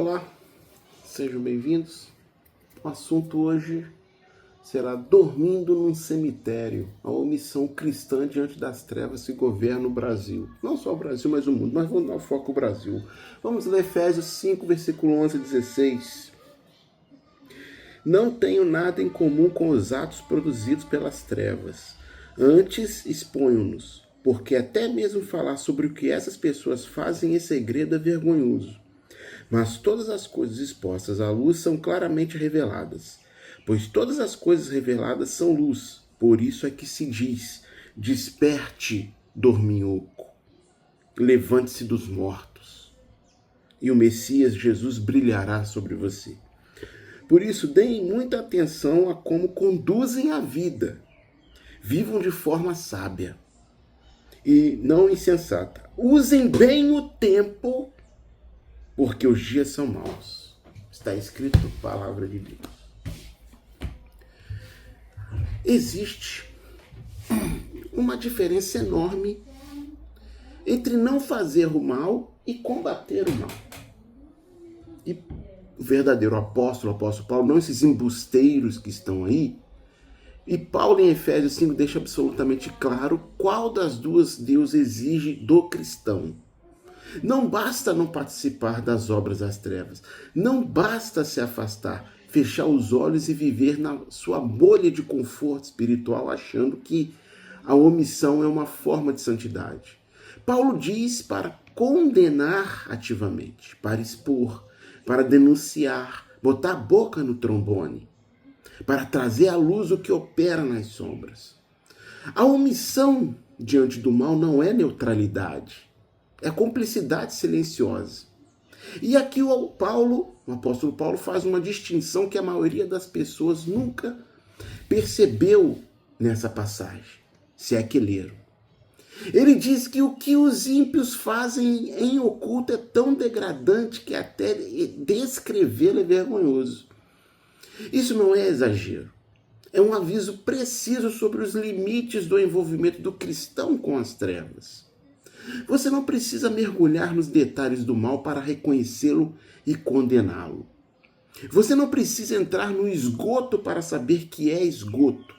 Olá, sejam bem-vindos. O assunto hoje será dormindo num cemitério, a omissão cristã diante das trevas que governam o Brasil. Não só o Brasil, mas o mundo, mas vamos dar foco no Brasil. Vamos ler Efésios 5, versículo 11 e 16. Não tenho nada em comum com os atos produzidos pelas trevas. Antes exponho-nos, porque até mesmo falar sobre o que essas pessoas fazem em segredo é vergonhoso. Mas todas as coisas expostas à luz são claramente reveladas, pois todas as coisas reveladas são luz. Por isso é que se diz: desperte, dorminhoco, levante-se dos mortos, e o Messias Jesus brilhará sobre você. Por isso, deem muita atenção a como conduzem a vida. Vivam de forma sábia e não insensata. Usem bem o tempo, porque os dias são maus. Está escrito, palavra de Deus. Existe uma diferença enorme entre não fazer o mal e combater o mal. E o verdadeiro apóstolo Paulo, não esses embusteiros que estão aí. E Paulo em Efésios 5 deixa absolutamente claro qual das duas Deus exige do cristão. Não basta não participar das obras das trevas. Não basta se afastar, fechar os olhos e viver na sua bolha de conforto espiritual, achando que a omissão é uma forma de santidade. Paulo diz para condenar ativamente, para expor, para denunciar, botar a boca no trombone, para trazer à luz o que opera nas sombras. A omissão diante do mal não é neutralidade. É cumplicidade silenciosa. E aqui o apóstolo Paulo faz uma distinção que a maioria das pessoas nunca percebeu nessa passagem, se é que leram. Ele diz que o que os ímpios fazem em oculto é tão degradante que até descrevê-lo é vergonhoso. Isso não é exagero. É um aviso preciso sobre os limites do envolvimento do cristão com as trevas. Você não precisa mergulhar nos detalhes do mal para reconhecê-lo e condená-lo. Você não precisa entrar no esgoto para saber que é esgoto.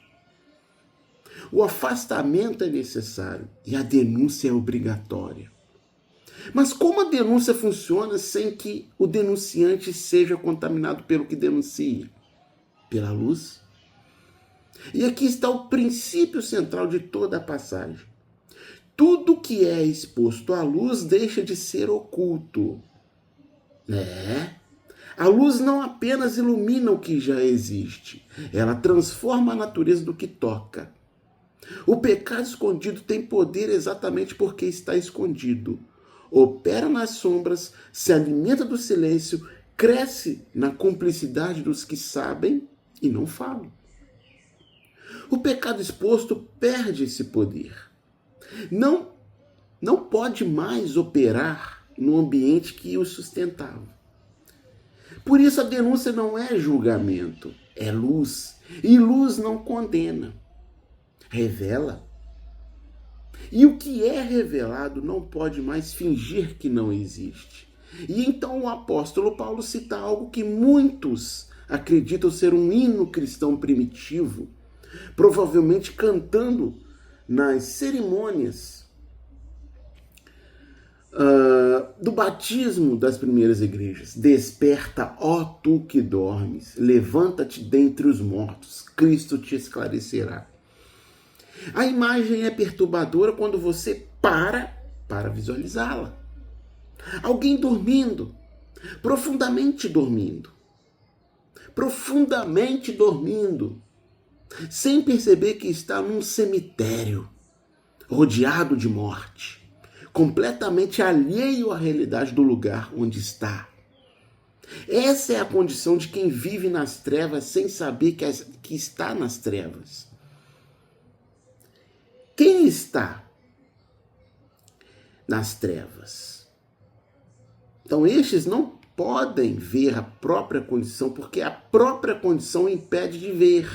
O afastamento é necessário e a denúncia é obrigatória. Mas como a denúncia funciona sem que o denunciante seja contaminado pelo que denuncia? Pela luz. E aqui está o princípio central de toda a passagem. Tudo que é exposto à luz deixa de ser oculto. A luz não apenas ilumina o que já existe, ela transforma a natureza do que toca. O pecado escondido tem poder exatamente porque está escondido. Opera nas sombras, se alimenta do silêncio, cresce na cumplicidade dos que sabem e não falam. O pecado exposto perde esse poder. Não pode mais operar no ambiente que o sustentava. Por isso a denúncia não é julgamento, é luz. E luz não condena, revela. E o que é revelado não pode mais fingir que não existe. E então o apóstolo Paulo cita algo que muitos acreditam ser um hino cristão primitivo, provavelmente cantando nas cerimônias do batismo das primeiras igrejas. Desperta, ó tu que dormes, levanta-te dentre os mortos, Cristo te esclarecerá. A imagem é perturbadora quando você para visualizá-la. Alguém dormindo, profundamente dormindo, sem perceber que está num cemitério, rodeado de morte, completamente alheio à realidade do lugar onde está. Essa é a condição de quem vive nas trevas sem saber que está nas trevas. Quem está nas trevas? Então estes não podem ver a própria condição, porque a própria condição impede de ver.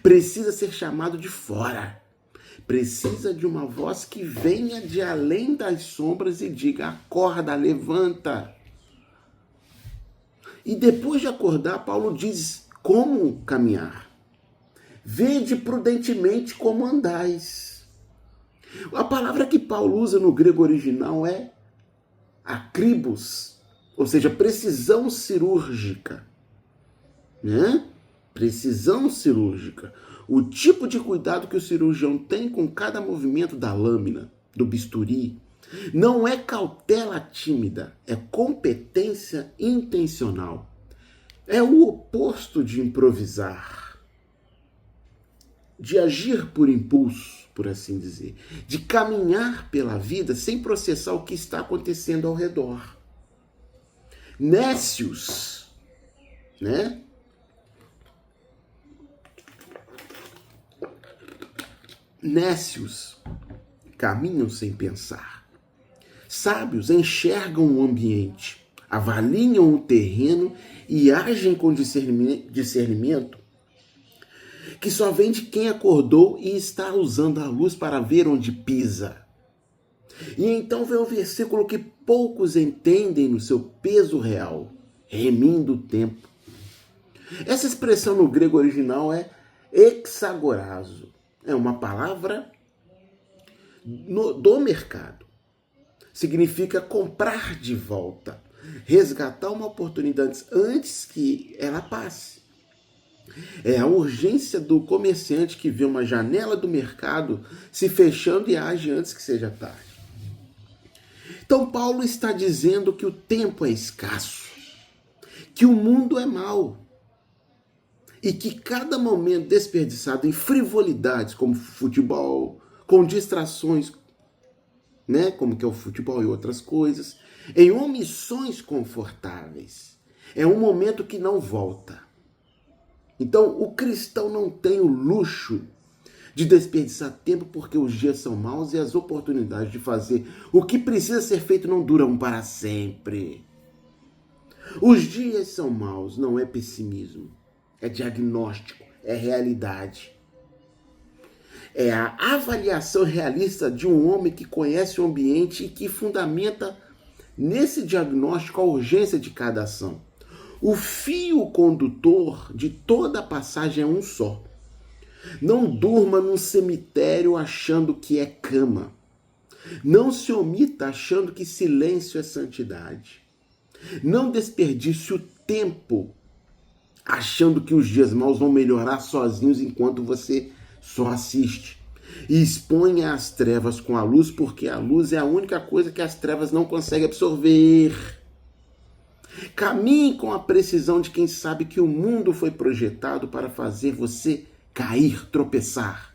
Precisa ser chamado de fora. Precisa de uma voz que venha de além das sombras e diga: acorda, levanta. E depois de acordar, Paulo diz como caminhar. Vede prudentemente como andais. A palavra que Paulo usa no grego original é akribos, ou seja, precisão cirúrgica. Né? Precisão cirúrgica. O tipo de cuidado que o cirurgião tem com cada movimento da lâmina, do bisturi, não é cautela tímida, é competência intencional. É o oposto de improvisar, de agir por impulso, por assim dizer, de caminhar pela vida sem processar o que está acontecendo ao redor. Nécios, né? Nécios caminham sem pensar. Sábios enxergam o ambiente, avaliam o terreno e agem com discernimento que só vem de quem acordou e está usando a luz para ver onde pisa. E então vem um versículo que poucos entendem no seu peso real, remindo o tempo. Essa expressão no grego original é exagorazo. É uma palavra do mercado. Significa comprar de volta, resgatar uma oportunidade antes que ela passe. É a urgência do comerciante que vê uma janela do mercado se fechando e age antes que seja tarde. Então Paulo está dizendo que o tempo é escasso, que o mundo é mau e que cada momento desperdiçado em frivolidades como futebol, com distrações, né, como que é o futebol e outras coisas, em omissões confortáveis, é um momento que não volta. Então, o cristão não tem o luxo de desperdiçar tempo porque os dias são maus e as oportunidades de fazer o que precisa ser feito não duram para sempre. Os dias são maus, não é pessimismo, é diagnóstico, é realidade. É a avaliação realista de um homem que conhece o ambiente e que fundamenta nesse diagnóstico a urgência de cada ação. O fio condutor de toda a passagem é um só. Não durma num cemitério achando que é cama. Não se omita achando que silêncio é santidade. Não desperdice o tempo achando que os dias maus vão melhorar sozinhos enquanto você só assiste. E exponha as trevas com a luz, porque a luz é a única coisa que as trevas não conseguem absorver. Caminhe com a precisão de quem sabe que o mundo foi projetado para fazer você cair, tropeçar.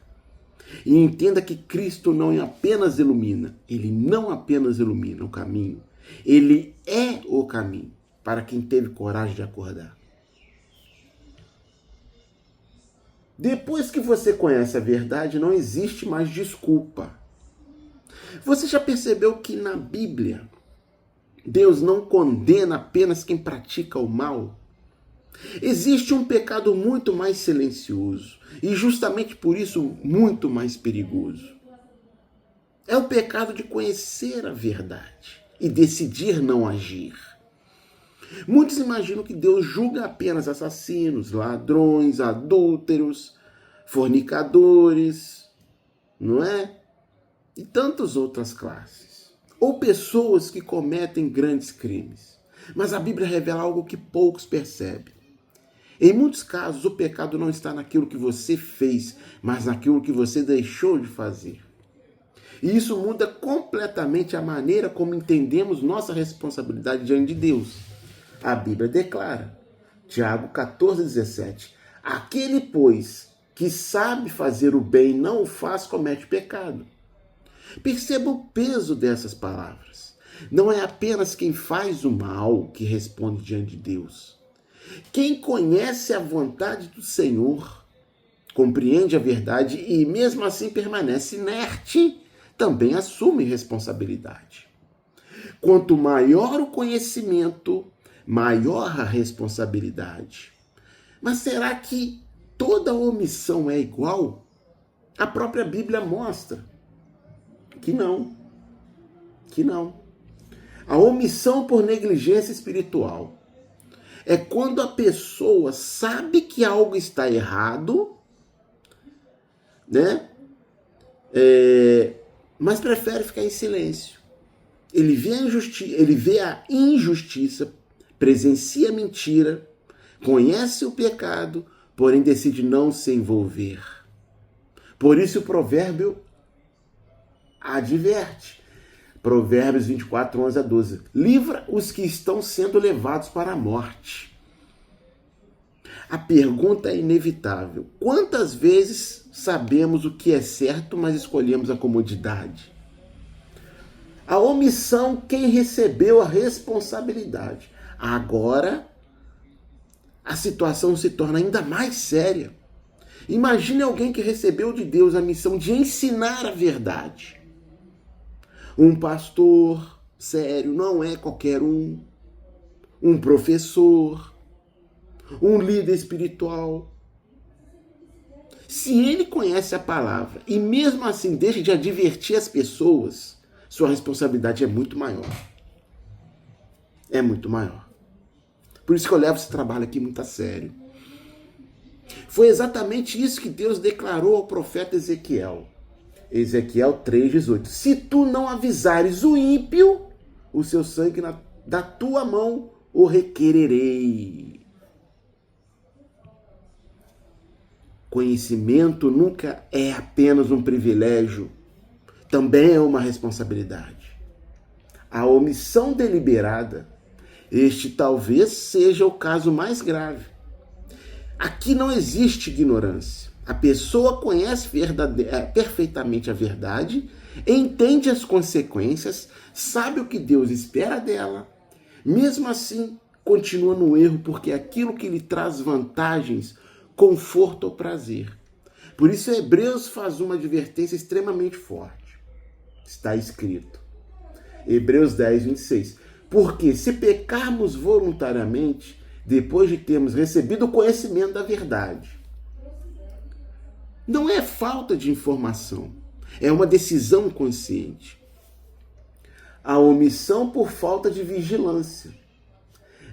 E entenda que Cristo não apenas ilumina, Ele não apenas ilumina o caminho, Ele é o caminho para quem teve coragem de acordar. Depois que você conhece a verdade, não existe mais desculpa. Você já percebeu que na Bíblia, Deus não condena apenas quem pratica o mal? Existe um pecado muito mais silencioso e justamente por isso muito mais perigoso. É o pecado de conhecer a verdade e decidir não agir. Muitos imaginam que Deus julga apenas assassinos, ladrões, adúlteros, fornicadores, não é? E tantas outras classes. Ou pessoas que cometem grandes crimes. Mas a Bíblia revela algo que poucos percebem. Em muitos casos, o pecado não está naquilo que você fez, mas naquilo que você deixou de fazer. E isso muda completamente a maneira como entendemos nossa responsabilidade diante de Deus. A Bíblia declara, Tiago 14,17, aquele, pois, que sabe fazer o bem e não o faz, comete pecado. Perceba o peso dessas palavras. Não é apenas quem faz o mal que responde diante de Deus. Quem conhece a vontade do Senhor, compreende a verdade e mesmo assim permanece inerte, também assume responsabilidade. Quanto maior o conhecimento, maior a responsabilidade. Mas será que toda omissão é igual? A própria Bíblia mostra que não. A omissão por negligência espiritual é quando a pessoa sabe que algo está errado, né? Mas prefere ficar em silêncio. Ele vê a injustiça, presencia a mentira, conhece o pecado, porém decide não se envolver. Por isso o provérbio adverte. Provérbios 24, 11 a 12. Livra os que estão sendo levados para a morte. A pergunta é inevitável. Quantas vezes sabemos o que é certo, mas escolhemos a comodidade? A omissão, quem recebeu a responsabilidade. Agora, a situação se torna ainda mais séria. Imagine alguém que recebeu de Deus a missão de ensinar a verdade. Um pastor sério, não é qualquer um. Um professor, um líder espiritual. Se ele conhece a palavra e mesmo assim deixa de advertir as pessoas, sua responsabilidade é muito maior. É muito maior. Por isso que eu levo esse trabalho aqui muito a sério. Foi exatamente isso que Deus declarou ao profeta Ezequiel. Ezequiel 3,18. Se tu não avisares o ímpio, o seu sangue da tua mão o requererei. Conhecimento nunca é apenas um privilégio, também é uma responsabilidade. A omissão deliberada, este talvez seja o caso mais grave. Aqui não existe ignorância. A pessoa conhece perfeitamente a verdade, entende as consequências, sabe o que Deus espera dela. Mesmo assim, continua no erro porque é aquilo que lhe traz vantagens, conforto ou prazer. Por isso, Hebreus faz uma advertência extremamente forte. Está escrito. Hebreus 10, 26. Porque se pecarmos voluntariamente, depois de termos recebido o conhecimento da verdade, não é falta de informação, é uma decisão consciente. A omissão por falta de vigilância.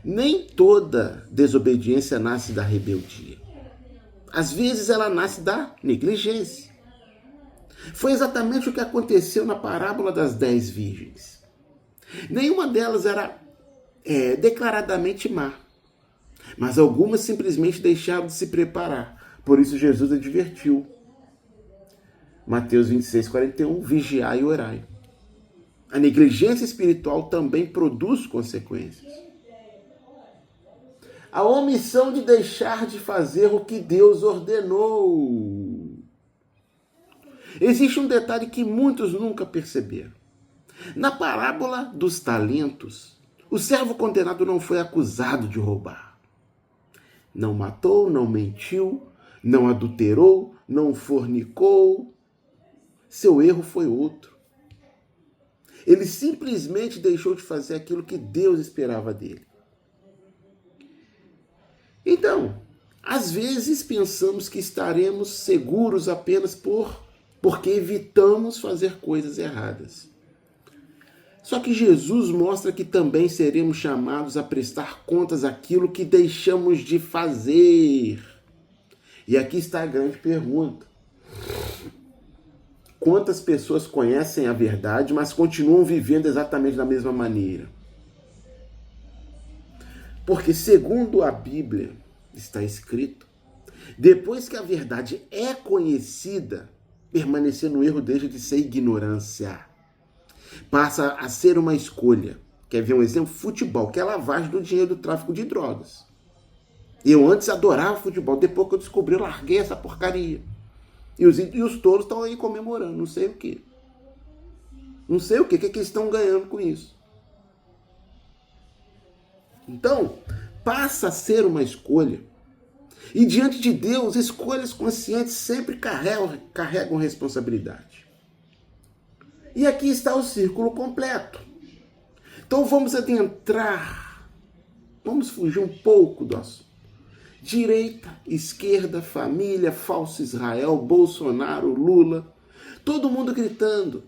Nem toda desobediência nasce da rebeldia. Às vezes ela nasce da negligência. Foi exatamente o que aconteceu na parábola das 10 virgens. Nenhuma delas era declaradamente má, mas algumas simplesmente deixaram de se preparar. Por isso Jesus advertiu. Mateus 26, 41, vigiai e orai. A negligência espiritual também produz consequências. A omissão de deixar de fazer o que Deus ordenou. Existe um detalhe que muitos nunca perceberam. Na parábola dos talentos, o servo condenado não foi acusado de roubar. Não matou, não mentiu, não adulterou, não fornicou. Seu erro foi outro. Ele simplesmente deixou de fazer aquilo que Deus esperava dele. Então, às vezes pensamos que estaremos seguros apenas porque evitamos fazer coisas erradas. Só que Jesus mostra que também seremos chamados a prestar contas àquilo que deixamos de fazer. E aqui está a grande pergunta. Quantas pessoas conhecem a verdade, mas continuam vivendo exatamente da mesma maneira? Porque, segundo a Bíblia, está escrito, depois que a verdade é conhecida, permanecer no erro deixa de ser ignorância. Passa a ser uma escolha. Quer ver um exemplo? Futebol, que é a lavagem do dinheiro do tráfico de drogas. Eu antes adorava futebol, depois que eu descobri, eu larguei essa porcaria. E os tolos estão aí comemorando, não sei o quê. Não sei o quê, o que eles estão ganhando com isso. Então, passa a ser uma escolha. E diante de Deus, escolhas conscientes sempre carregam responsabilidade. E aqui está o círculo completo. Então vamos adentrar, vamos fugir um pouco do assunto. Direita, esquerda, família, falso Israel, Bolsonaro, Lula, todo mundo gritando,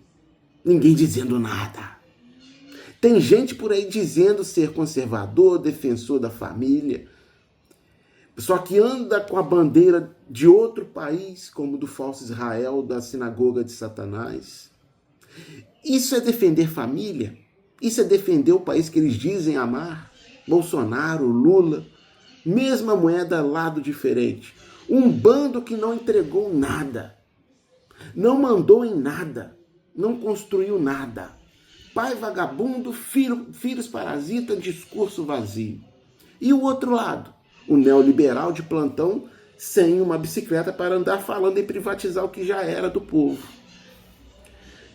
ninguém dizendo nada. Tem gente por aí dizendo ser conservador, defensor da família, só que anda com a bandeira de outro país, como do falso Israel, da sinagoga de Satanás. Isso é defender família? Isso é defender o país que eles dizem amar? Bolsonaro, Lula, mesma moeda, lado diferente. Um bando que não entregou nada, não mandou em nada, não construiu nada. Pai vagabundo, filhos parasita, discurso vazio. E o outro lado? O neoliberal de plantão sem uma bicicleta para andar falando em privatizar o que já era do povo.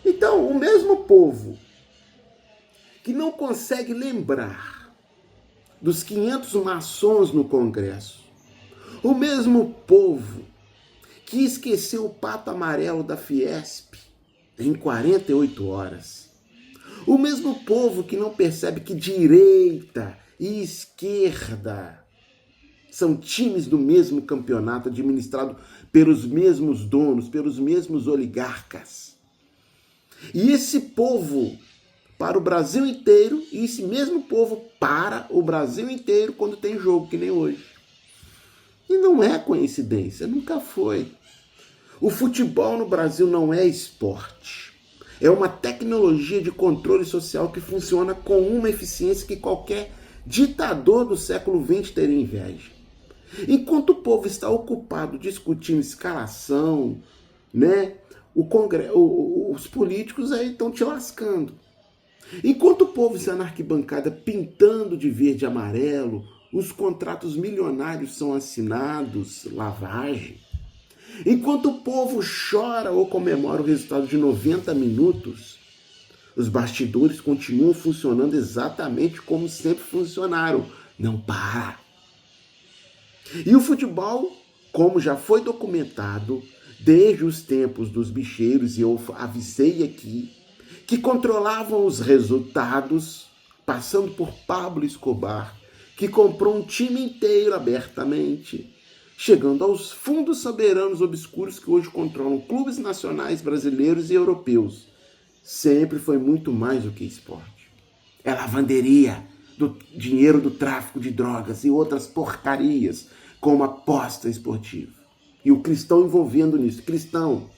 Então, o mesmo povo que não consegue lembrar dos 500 maçons no Congresso, o mesmo povo que esqueceu o pato amarelo da Fiesp em 48 horas, o mesmo povo que não percebe que direita e esquerda são times do mesmo campeonato administrado pelos mesmos donos, pelos mesmos oligarcas. E esse povo para o Brasil inteiro, e esse mesmo povo para o Brasil inteiro quando tem jogo, que nem hoje. E não é coincidência, nunca foi. O futebol no Brasil não é esporte. É uma tecnologia de controle social que funciona com uma eficiência que qualquer ditador do século XX teria inveja. Enquanto o povo está ocupado discutindo escalação, né, os políticos aí estão te lascando. Enquanto o povo está na arquibancada pintando de verde e amarelo, os contratos milionários são assinados, lavagem. Enquanto o povo chora ou comemora o resultado de 90 minutos, os bastidores continuam funcionando exatamente como sempre funcionaram. Não para. E o futebol, como já foi documentado desde os tempos dos bicheiros, e eu avisei aqui, que controlavam os resultados, passando por Pablo Escobar, que comprou um time inteiro abertamente, chegando aos fundos soberanos obscuros que hoje controlam clubes nacionais brasileiros e europeus. Sempre foi muito mais do que esporte. É lavanderia do dinheiro do tráfico de drogas e outras porcarias, como aposta esportiva. E o cristão envolvendo nisso. Cristão.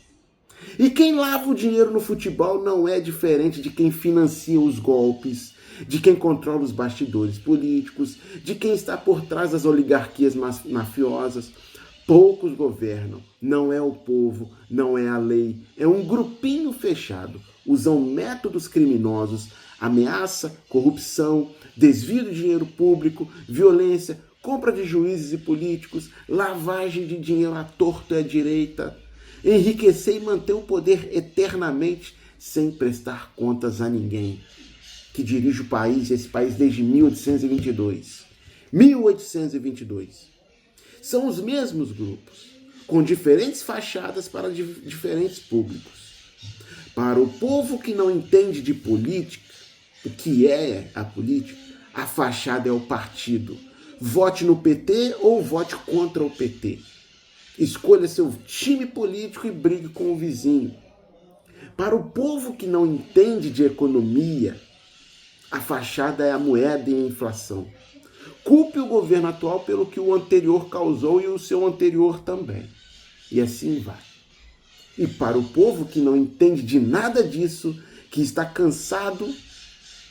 E quem lava o dinheiro no futebol não é diferente de quem financia os golpes, de quem controla os bastidores políticos, de quem está por trás das oligarquias mafiosas. Poucos governam, não é o povo, não é a lei, é um grupinho fechado. Usam métodos criminosos, ameaça, corrupção, desvio de dinheiro público, violência, compra de juízes e políticos, lavagem de dinheiro à torto e à direita, enriquecer e manter o poder eternamente sem prestar contas a ninguém, que dirige o país, esse país desde 1822. 1822. São os mesmos grupos, com diferentes fachadas para diferentes públicos. Para o povo que não entende de política, o que é a política, a fachada é o partido. Vote no PT ou vote contra o PT. Escolha seu time político e brigue com o vizinho. Para o povo que não entende de economia, a fachada é a moeda e a inflação. Culpe o governo atual pelo que o anterior causou e o seu anterior também. E assim vai. E para o povo que não entende de nada disso, que está cansado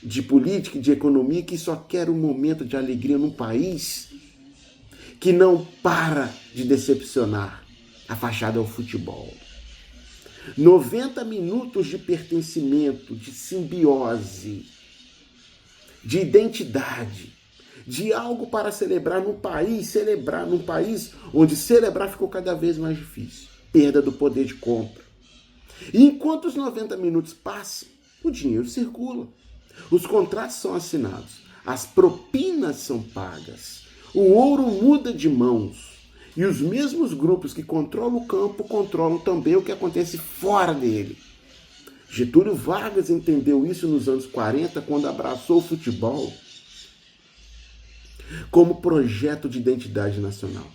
de política e de economia, que só quer um momento de alegria num país que não para de decepcionar, a fachada é o futebol. 90 minutos de pertencimento, de simbiose, de identidade, de algo para celebrar num país onde celebrar ficou cada vez mais difícil. Perda do poder de compra. E enquanto os 90 minutos passam, o dinheiro circula. Os contratos são assinados, as propinas são pagas, o ouro muda de mãos. E os mesmos grupos que controlam o campo controlam também o que acontece fora dele. Getúlio Vargas entendeu isso nos anos 40, quando abraçou o futebol como projeto de identidade nacional.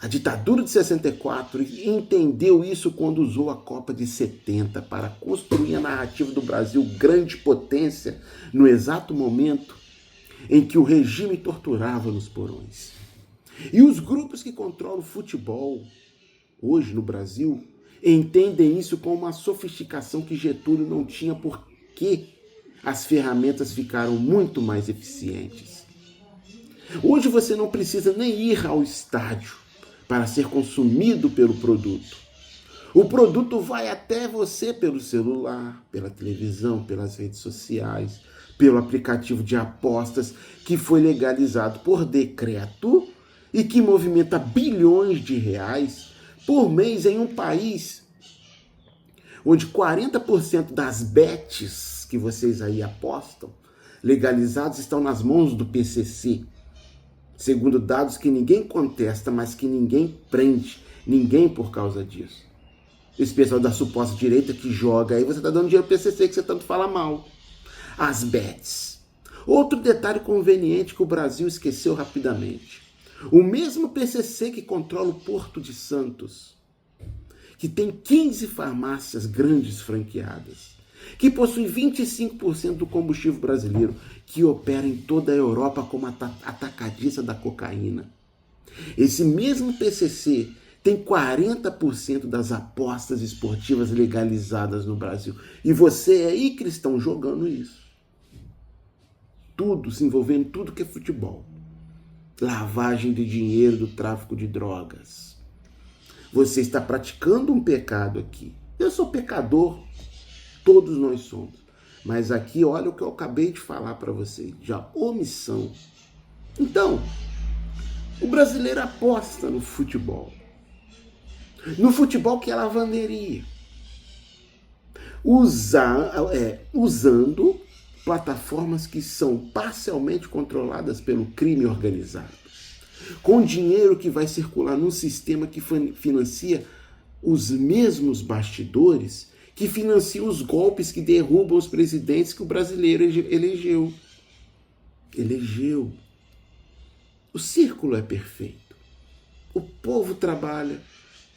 A ditadura de 64 entendeu isso quando usou a Copa de 70 para construir a narrativa do Brasil grande potência no exato momento em que o regime torturava nos porões. E os grupos que controlam o futebol hoje no Brasil entendem isso como uma sofisticação que Getúlio não tinha, porque as ferramentas ficaram muito mais eficientes. Hoje você não precisa nem ir ao estádio para ser consumido pelo produto. O produto vai até você pelo celular, pela televisão, pelas redes sociais, pelo aplicativo de apostas que foi legalizado por decreto e que movimenta bilhões de reais por mês em um país onde 40% das bets que vocês aí apostam legalizados estão nas mãos do PCC, segundo dados que ninguém contesta, mas que ninguém prende, ninguém por causa disso. Esse pessoal da suposta direita que joga aí, você está dando dinheiro pro PCC que você tanto fala mal. As bets. Outro detalhe conveniente que o Brasil esqueceu rapidamente. O mesmo PCC que controla o Porto de Santos, que tem 15 farmácias grandes franqueadas, que possui 25% do combustível brasileiro, que opera em toda a Europa como atacadista da cocaína. Esse mesmo PCC tem 40% das apostas esportivas legalizadas no Brasil. E você aí, cristão, jogando isso. Tudo, se envolvendo em tudo que é futebol. Lavagem de dinheiro do tráfico de drogas. Você está praticando um pecado aqui. Eu sou pecador, todos nós somos. Mas aqui, olha o que eu acabei de falar para vocês, já omissão. Então, o brasileiro aposta no futebol. No futebol que é lavanderia. Usando plataformas que são parcialmente controladas pelo crime organizado. Com dinheiro que vai circular num sistema que financia os mesmos bastidores que financiam os golpes que derrubam os presidentes que o brasileiro elegeu. O círculo é perfeito. O povo trabalha,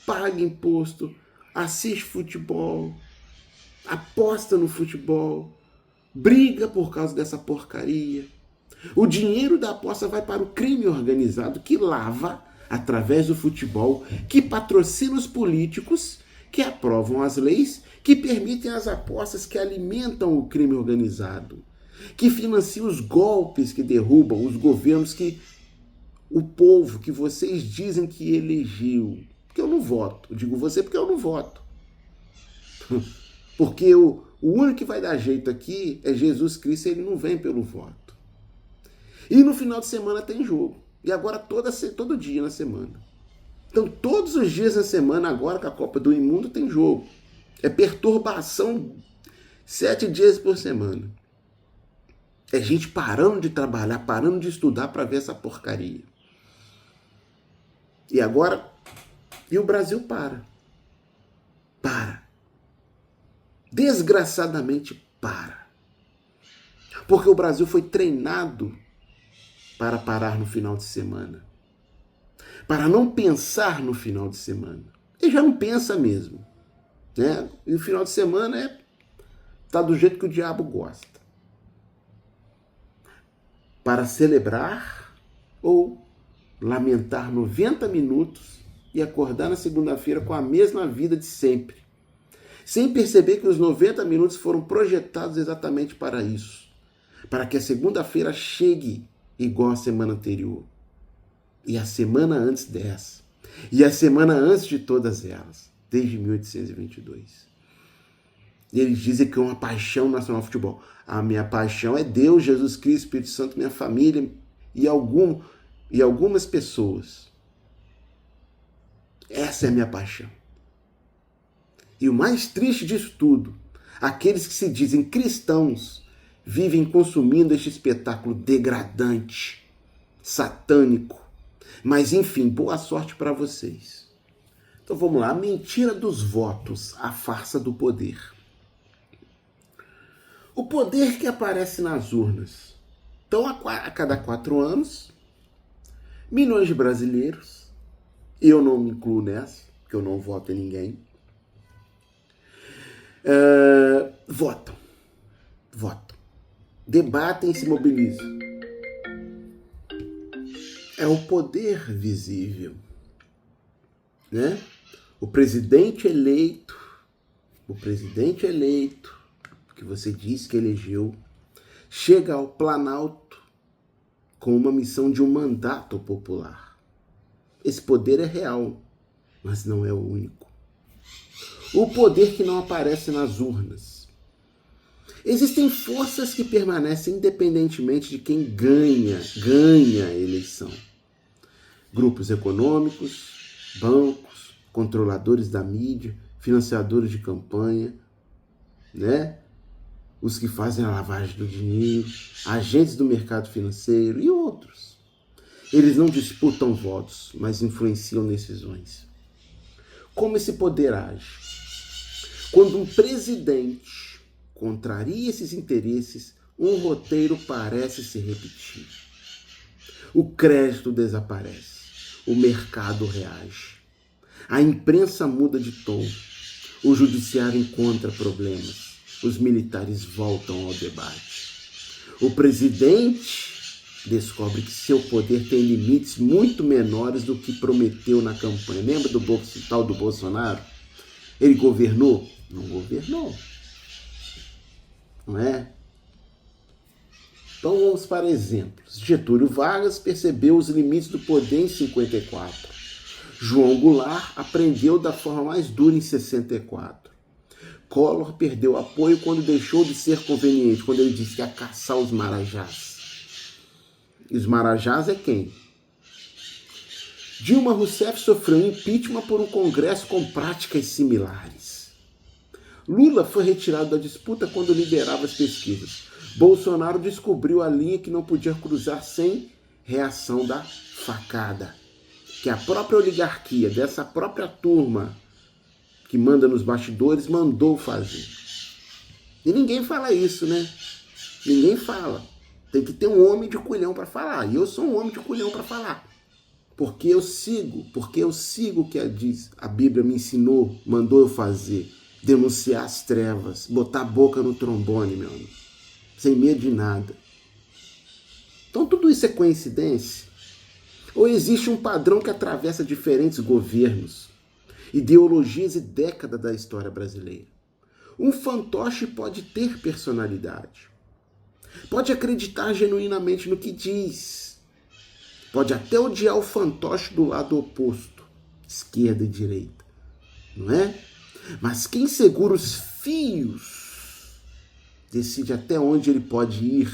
paga imposto, assiste futebol, aposta no futebol, briga por causa dessa porcaria. O dinheiro da aposta vai para o crime organizado que lava, através do futebol, que patrocina os políticos, que aprovam as leis, que permitem as apostas que alimentam o crime organizado, que financiam os golpes que derrubam os governos que o povo que vocês dizem que elegeu. Porque eu não voto. Eu digo você porque eu não voto. Porque o único que vai dar jeito aqui é Jesus Cristo, ele não vem pelo voto. E no final de semana tem jogo. E agora todo dia na semana. Então todos os dias na semana, agora com a Copa do Imundo, tem jogo. É perturbação 7 dias por semana. É gente parando de trabalhar, parando de estudar para ver essa porcaria. E agora, o Brasil para. Desgraçadamente para. Porque o Brasil foi treinado para parar no final de semana. Para não pensar no final de semana. E já não pensa mesmo. Né? E o final de semana tá do jeito que o diabo gosta. Para celebrar ou lamentar 90 minutos e acordar na segunda-feira com a mesma vida de sempre. Sem perceber que os 90 minutos foram projetados exatamente para isso. Para que a segunda-feira chegue igual a semana anterior. E a semana antes dessa. E a semana antes de todas elas. Desde 1822. E eles dizem que é uma paixão nacional do futebol. A minha paixão é Deus, Jesus Cristo, Espírito Santo, minha família e algumas pessoas. Essa é a minha paixão. E o mais triste disso tudo, aqueles que se dizem cristãos vivem consumindo este espetáculo degradante, satânico. Mas enfim, boa sorte para vocês. Então vamos lá, a mentira dos votos, a farsa do poder. O poder que aparece nas urnas. Então, a cada 4 anos, milhões de brasileiros Eu não me incluo nessa, porque eu não voto em ninguém. Votam. Debatem e se mobilizam. É o poder visível, né? O presidente eleito, que você disse que elegeu, chega ao Planalto com uma missão de um mandato popular. Esse poder é real, mas não é o único. O poder que não aparece nas urnas. Existem forças que permanecem independentemente de quem ganha a eleição. Grupos econômicos, bancos, controladores da mídia, financiadores de campanha, né? Os que fazem a lavagem do dinheiro, agentes do mercado financeiro e outros. Eles não disputam votos, mas influenciam decisões. Como esse poder age? Quando um presidente contraria esses interesses, um roteiro parece se repetir. O crédito desaparece, o mercado reage, a imprensa muda de tom, o judiciário encontra problemas, os militares voltam ao debate. O presidente descobre que seu poder tem limites muito menores do que prometeu na campanha. Lembra do tal do Bolsonaro? Ele governou? Não governou. Não é? Então vamos para exemplos. Getúlio Vargas percebeu os limites do poder em 54. João Goulart aprendeu da forma mais dura em 64. Collor perdeu apoio quando deixou de ser conveniente, quando ele disse que ia caçar os marajás. E os marajás é quem? Dilma Rousseff sofreu impeachment por um congresso com práticas similares. Lula foi retirado da disputa quando liderava as pesquisas. Bolsonaro descobriu a linha que não podia cruzar sem reação da facada, que a própria oligarquia, dessa própria turma que manda nos bastidores, mandou fazer. E ninguém fala isso, né? Ninguém fala. Tem que ter um homem de culhão para falar. E eu sou um homem de culhão para falar. Porque eu sigo o que a Bíblia me ensinou, mandou eu fazer. Denunciar as trevas, botar a boca no trombone, meu amigo. Sem medo de nada. Então tudo isso é coincidência? Ou existe um padrão que atravessa diferentes governos, ideologias e décadas da história brasileira? Um fantoche pode ter personalidade. Pode acreditar genuinamente no que diz. Pode até odiar o fantoche do lado oposto, esquerda e direita. Não é? Mas quem segura os fios decide até onde ele pode ir.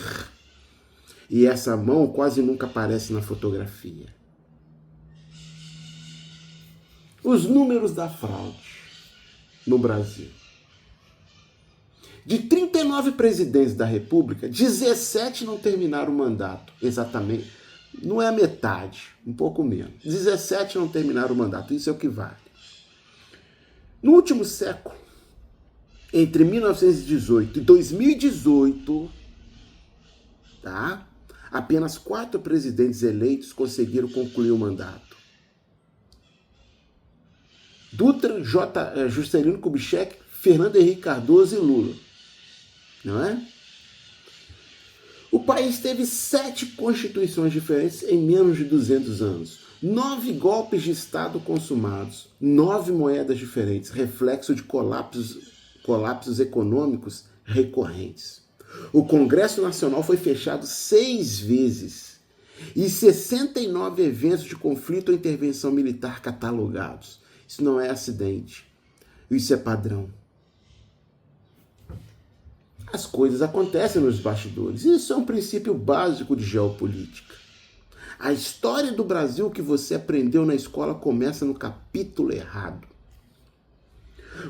E essa mão quase nunca aparece na fotografia. Os números da fraude no Brasil. De 39 presidentes da República, 17 não terminaram o mandato. Exatamente. Não é a metade, um pouco menos. 17 não terminaram o mandato. Isso é o que vale. No último século, entre 1918 e 2018, apenas 4 presidentes eleitos conseguiram concluir o mandato. Dutra, Juscelino Kubitschek, Fernando Henrique Cardoso e Lula. Não é? O país teve 7 constituições diferentes em menos de 200 anos. 9 golpes de Estado consumados. 9 moedas diferentes. Reflexo de colapsos econômicos recorrentes. O Congresso Nacional foi fechado 6 vezes. E 69 eventos de conflito ou intervenção militar catalogados. Isso não é acidente. Isso é padrão. As coisas acontecem nos bastidores. Isso é um princípio básico de geopolítica. A história do Brasil que você aprendeu na escola começa no capítulo errado.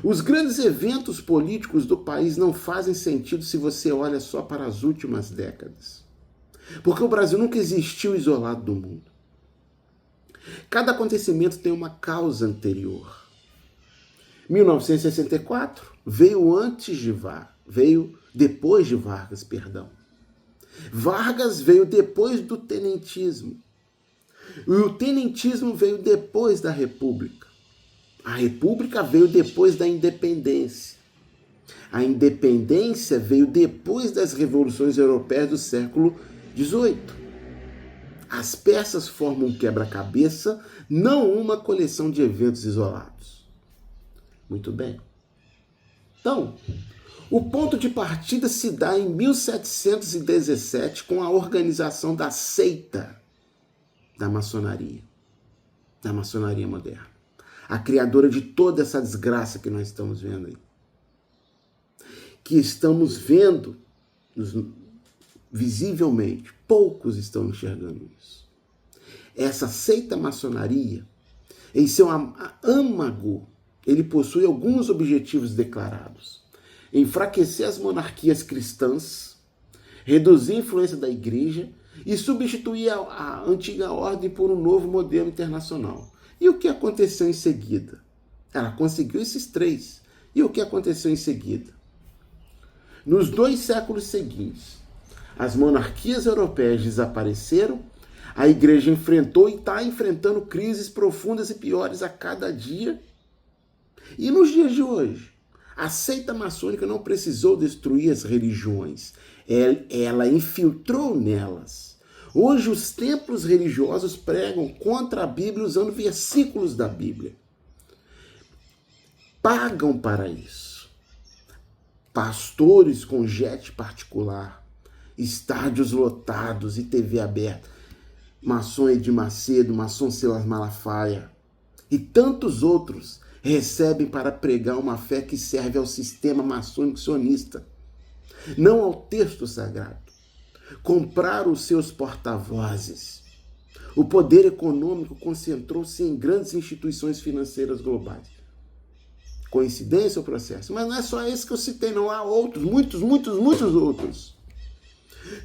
Os grandes eventos políticos do país não fazem sentido se você olha só para as últimas décadas. Porque o Brasil nunca existiu isolado do mundo. Cada acontecimento tem uma causa anterior. 1964 veio depois de Vargas, perdão. Vargas veio depois do tenentismo. E o tenentismo veio depois da República. A República veio depois da independência. A independência veio depois das revoluções europeias do século XVIII. As peças formam um quebra-cabeça, não uma coleção de eventos isolados. Muito bem. Então, o ponto de partida se dá em 1717 com a organização da seita da maçonaria moderna. A criadora de toda essa desgraça que nós estamos vendo aí. Que estamos vendo visivelmente. Poucos estão enxergando isso. Essa seita maçonaria, em seu âmago, ele possui alguns objetivos declarados. Enfraquecer as monarquias cristãs, reduzir a influência da igreja e substituir a antiga ordem por um novo modelo internacional. E o que aconteceu em seguida? Ela conseguiu esses três. E o que aconteceu em seguida? Nos 2 séculos seguintes, as monarquias europeias desapareceram, a igreja enfrentou e está enfrentando crises profundas e piores a cada dia. E nos dias de hoje, a seita maçônica não precisou destruir as religiões, ela infiltrou nelas. Hoje os templos religiosos pregam contra a Bíblia usando versículos da Bíblia. Pagam para isso. Pastores com jet particular, estádios lotados e TV aberta. Maçom Edir Macedo, maçom Silas Malafaia e tantos outros recebem para pregar uma fé que serve ao sistema maçônico sionista, não ao texto sagrado. Compraram os seus porta-vozes. O poder econômico concentrou-se em grandes instituições financeiras globais. Coincidência ou processo? Mas não é só esse que eu citei, não. Há outros, muitos outros.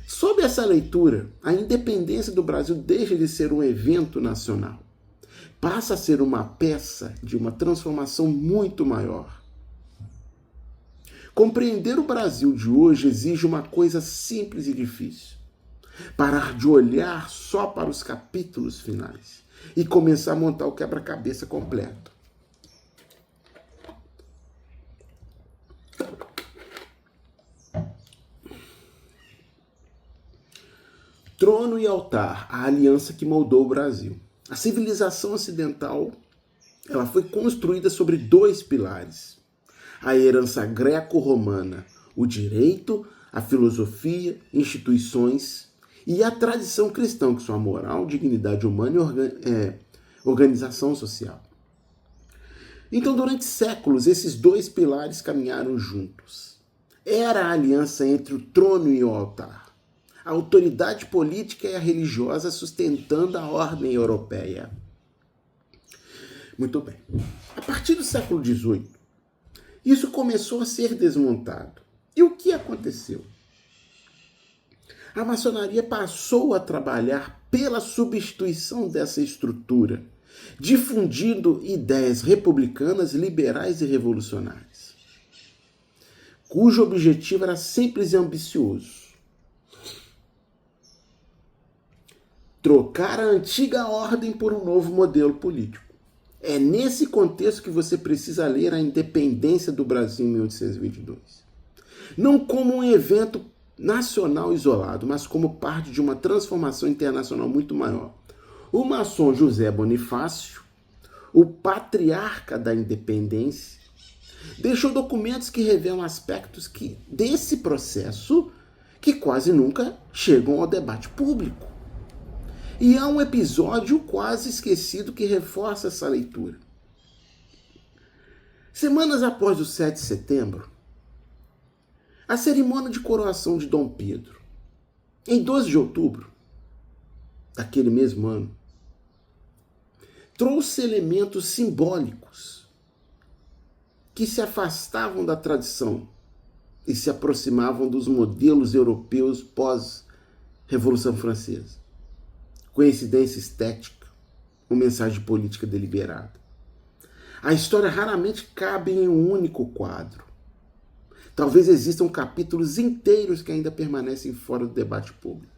Sob essa leitura, a independência do Brasil deixa de ser um evento nacional. Passa a ser uma peça de uma transformação muito maior. Compreender o Brasil de hoje exige uma coisa simples e difícil. Parar de olhar só para os capítulos finais e começar a montar o quebra-cabeça completo. Trono e altar, a aliança que moldou o Brasil. A civilização ocidental, ela foi construída sobre 2 pilares. A herança greco-romana, o direito, a filosofia, instituições e a tradição cristã, que são a moral, dignidade humana e organização social. Então, durante séculos, esses 2 pilares caminharam juntos. Era a aliança entre o trono e o altar. A autoridade política e a religiosa sustentando a ordem europeia. Muito bem. A partir do século XVIII, isso começou a ser desmontado. E o que aconteceu? A maçonaria passou a trabalhar pela substituição dessa estrutura, difundindo ideias republicanas, liberais e revolucionárias, cujo objetivo era simples e ambicioso: trocar a antiga ordem por um novo modelo político. É nesse contexto que você precisa ler a independência do Brasil em 1822. Não como um evento nacional isolado, mas como parte de uma transformação internacional muito maior. O maçom José Bonifácio, o patriarca da independência, deixou documentos que revelam aspectos desse processo que quase nunca chegam ao debate público. E há um episódio quase esquecido que reforça essa leitura. Semanas após o 7 de setembro, a cerimônia de coroação de Dom Pedro, em 12 de outubro daquele mesmo ano, trouxe elementos simbólicos que se afastavam da tradição e se aproximavam dos modelos europeus pós-Revolução Francesa. Coincidência estética, uma mensagem política deliberada. A história raramente cabe em um único quadro. Talvez existam capítulos inteiros que ainda permanecem fora do debate público.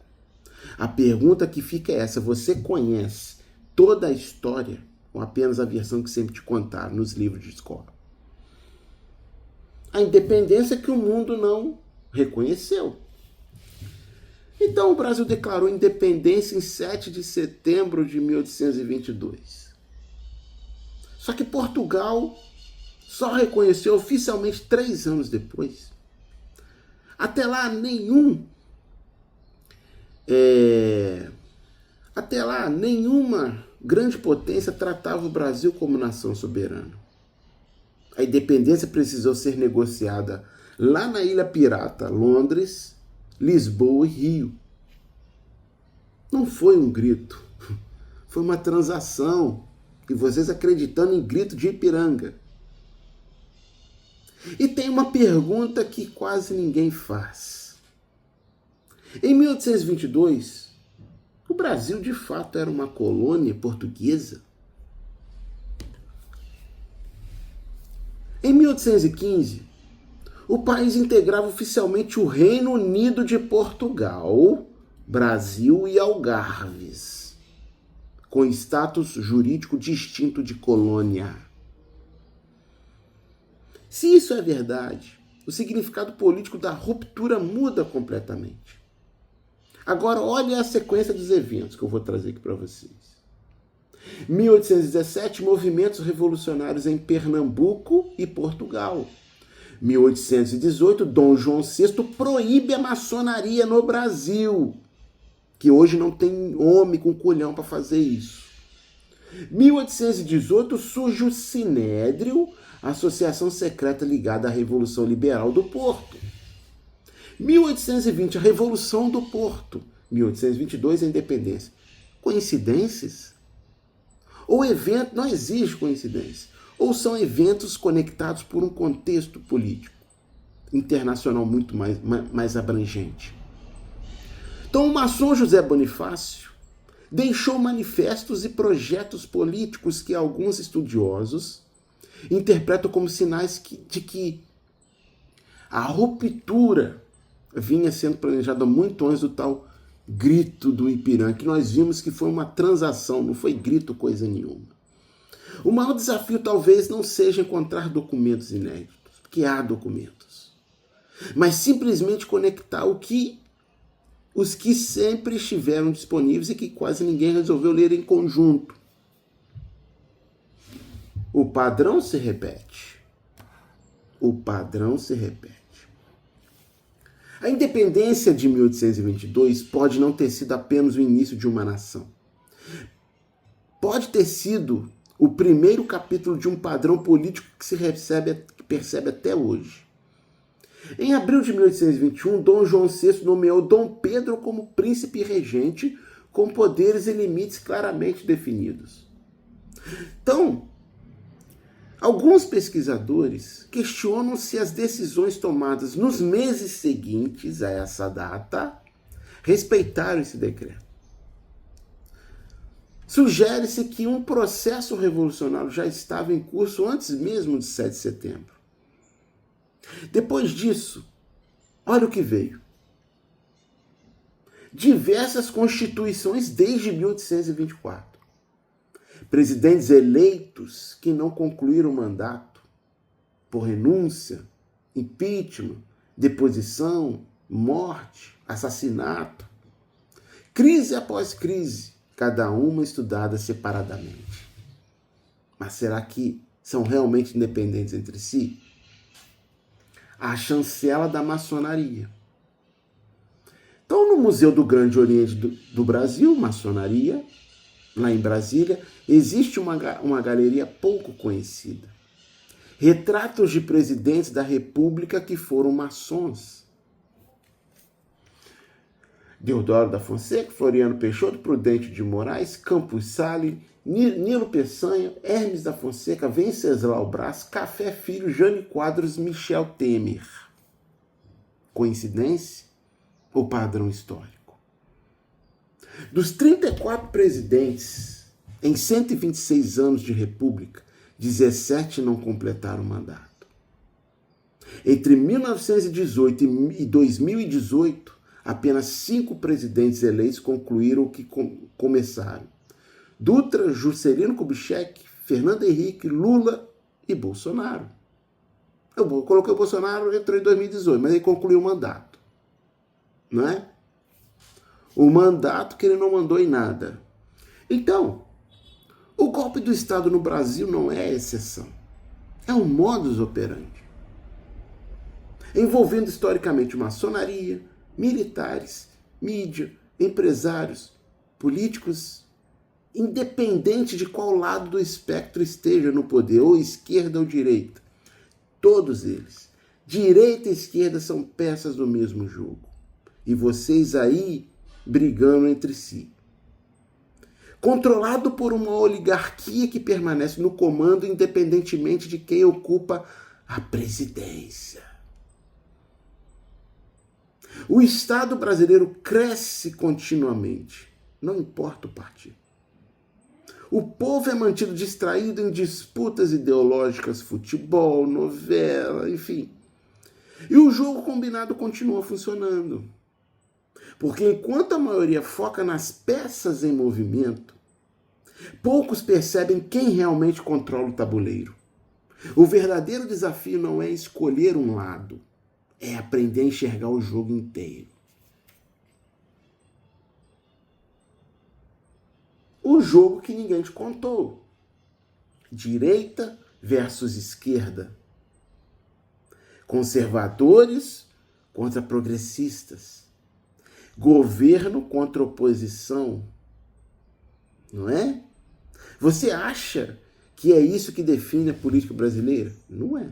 A pergunta que fica é essa: você conhece toda a história ou apenas a versão que sempre te contaram nos livros de escola? A independência que o mundo não reconheceu. Então o Brasil declarou independência em 7 de setembro de 1822. Só que Portugal só reconheceu oficialmente 3 anos depois. Até lá, nenhuma grande potência tratava o Brasil como nação soberana. A independência precisou ser negociada lá na Ilha Pirata, Londres, Lisboa e Rio. Não foi um grito, foi uma transação. E vocês acreditando em grito de Ipiranga. E tem uma pergunta que quase ninguém faz. Em 1822, o Brasil de fato era uma colônia portuguesa? Em 1815, o país integrava oficialmente o Reino Unido de Portugal, Brasil e Algarves, com status jurídico distinto de colônia. Se isso é verdade, o significado político da ruptura muda completamente. Agora, olha a sequência dos eventos que eu vou trazer aqui para vocês. 1817, movimentos revolucionários em Pernambuco e Portugal. 1818, Dom João VI proíbe a maçonaria no Brasil, que hoje não tem homem com culhão para fazer isso. 1818, surge o Sinédrio, associação secreta ligada à Revolução Liberal do Porto. 1820, a Revolução do Porto. 1822, a independência. Coincidências? Ou evento, não existe coincidência. Ou são eventos conectados por um contexto político internacional muito mais abrangente. Então, o maçom José Bonifácio deixou manifestos e projetos políticos que alguns estudiosos interpretam como sinais de que a ruptura vinha sendo planejada muito antes do tal grito do Ipiranga, que nós vimos que foi uma transação, não foi grito coisa nenhuma. O maior desafio talvez não seja encontrar documentos inéditos, porque há documentos, mas simplesmente conectar os que sempre estiveram disponíveis e que quase ninguém resolveu ler em conjunto. O padrão se repete. O padrão se repete. A independência de 1822 pode não ter sido apenas o início de uma nação. Pode ter sido o primeiro capítulo de um padrão político que se percebe até hoje. Em abril de 1821, Dom João VI nomeou Dom Pedro como príncipe regente, com poderes e limites claramente definidos. Então, alguns pesquisadores questionam se as decisões tomadas nos meses seguintes a essa data respeitaram esse decreto. Sugere-se que um processo revolucionário já estava em curso antes mesmo de 7 de setembro. Depois disso, olha o que veio. Diversas constituições desde 1824. Presidentes eleitos que não concluíram o mandato por renúncia, impeachment, deposição, morte, assassinato. Crise após crise, cada uma estudada separadamente. Mas será que são realmente independentes entre si? A chancela da maçonaria. Então, no Museu do Grande Oriente do Brasil, maçonaria, lá em Brasília, existe uma galeria pouco conhecida. Retratos de presidentes da República que foram maçons. Deodoro da Fonseca, Floriano Peixoto, Prudente de Moraes, Campos Sales, Nilo Peçanha, Hermes da Fonseca, Venceslau Braz, Café Filho, Jânio Quadros, Michel Temer. Coincidência ou padrão histórico? Dos 34 presidentes em 126 anos de república, 17 não completaram o mandato. Entre 1918 e 2018, Apenas 5 presidentes eleitos concluíram o que começaram. Dutra, Juscelino Kubitschek, Fernando Henrique, Lula e Bolsonaro. Eu coloquei o Bolsonaro, entrou em 2018, mas ele concluiu o mandato. Não é? O mandato que ele não mandou em nada. Então, o golpe do Estado no Brasil não é exceção. É um modus operandi. Envolvendo historicamente maçonaria, militares, mídia, empresários, políticos, independente de qual lado do espectro esteja no poder, ou esquerda ou direita. Todos eles, direita e esquerda, são peças do mesmo jogo. E vocês aí brigando entre si. Controlado por uma oligarquia que permanece no comando independentemente de quem ocupa a presidência. O Estado brasileiro cresce continuamente, não importa o partido. O povo é mantido distraído em disputas ideológicas, futebol, novela, enfim. E o jogo combinado continua funcionando. Porque enquanto a maioria foca nas peças em movimento, poucos percebem quem realmente controla o tabuleiro. O verdadeiro desafio não é escolher um lado, é aprender a enxergar o jogo inteiro. O jogo que ninguém te contou. Direita versus esquerda. Conservadores contra progressistas. Governo contra oposição. Não é? Você acha que é isso que define a política brasileira? Não é.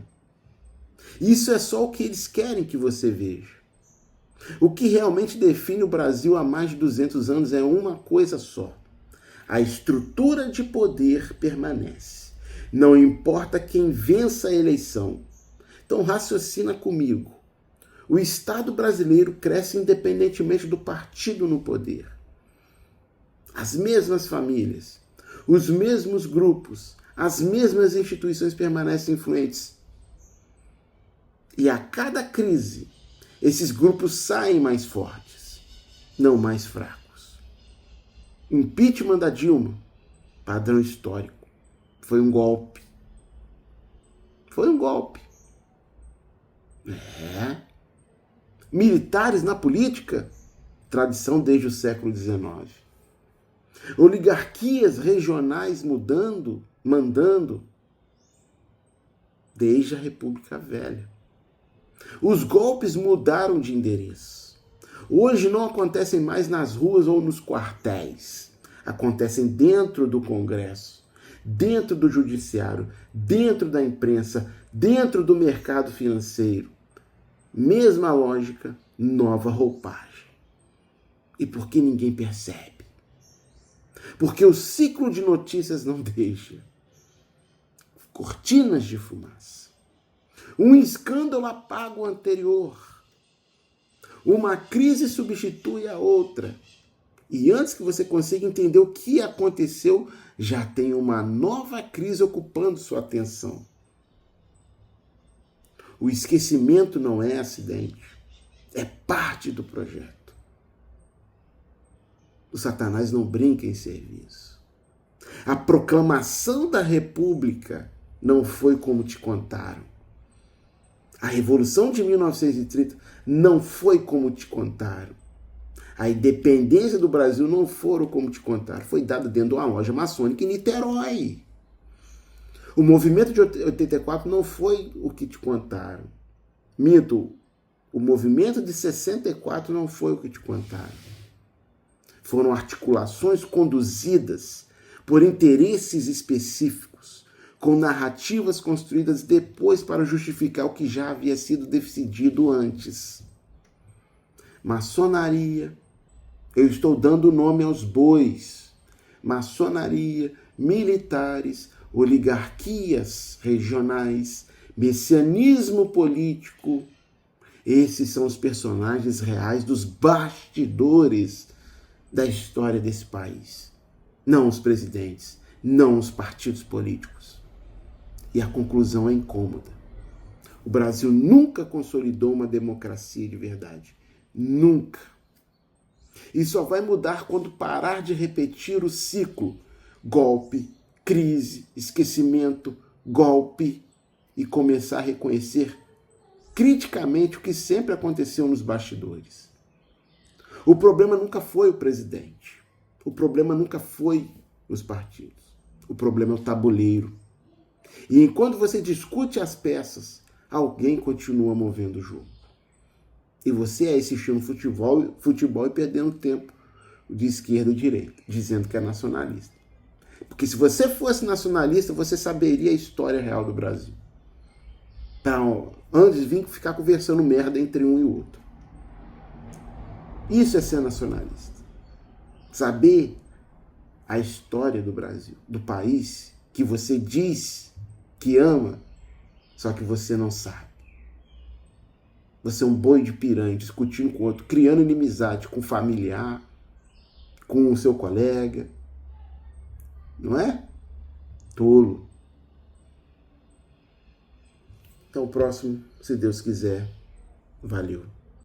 Isso é só o que eles querem que você veja. O que realmente define o Brasil há mais de 200 anos é uma coisa só. A estrutura de poder permanece. Não importa quem vença a eleição. Então raciocina comigo. O Estado brasileiro cresce independentemente do partido no poder. As mesmas famílias, os mesmos grupos, as mesmas instituições permanecem influentes. E a cada crise, esses grupos saem mais fortes, não mais fracos. Impeachment da Dilma, padrão histórico. Foi um golpe. Foi um golpe. Militares na política, tradição desde o século XIX. Oligarquias regionais mandando, desde a República Velha. Os golpes mudaram de endereço. Hoje não acontecem mais nas ruas ou nos quartéis. Acontecem dentro do Congresso, dentro do Judiciário, dentro da imprensa, dentro do mercado financeiro. Mesma lógica, nova roupagem. E por que ninguém percebe? Porque o ciclo de notícias não deixa. Cortinas de fumaça. Um escândalo apaga o anterior. Uma crise substitui a outra. E antes que você consiga entender o que aconteceu, já tem uma nova crise ocupando sua atenção. O esquecimento não é acidente, é parte do projeto. O Satanás não brinca em serviço. A proclamação da República não foi como te contaram. A Revolução de 1930 não foi como te contaram. A independência do Brasil não foram como te contaram. Foi dada dentro de uma loja maçônica em Niterói. O movimento de 84 não foi o que te contaram. Minto, o movimento de 64 não foi o que te contaram. Foram articulações conduzidas por interesses específicos, com narrativas construídas depois para justificar o que já havia sido decidido antes. Maçonaria, eu estou dando nome aos bois. Maçonaria, militares, oligarquias regionais, messianismo político. Esses são os personagens reais dos bastidores da história desse país. Não os presidentes, não os partidos políticos. E a conclusão é incômoda. O Brasil nunca consolidou uma democracia de verdade. Nunca. E só vai mudar quando parar de repetir o ciclo: golpe, crise, esquecimento, golpe, e começar a reconhecer criticamente o que sempre aconteceu nos bastidores. O problema nunca foi o presidente. O problema nunca foi os partidos. O problema é o tabuleiro. E enquanto você discute as peças, alguém continua movendo o jogo. E você é assistindo futebol e perdendo tempo de esquerda ou direita, dizendo que é nacionalista. Porque se você fosse nacionalista, você saberia a história real do Brasil. Então, antes de vir ficar conversando merda entre um e outro. Isso é ser nacionalista. Saber a história do Brasil, do país que você diz que ama, só que você não sabe. Você é um boi de piranha discutindo com o outro, criando inimizade com o familiar, com o seu colega. Não é? Tolo. Então, o próximo, se Deus quiser. Valeu.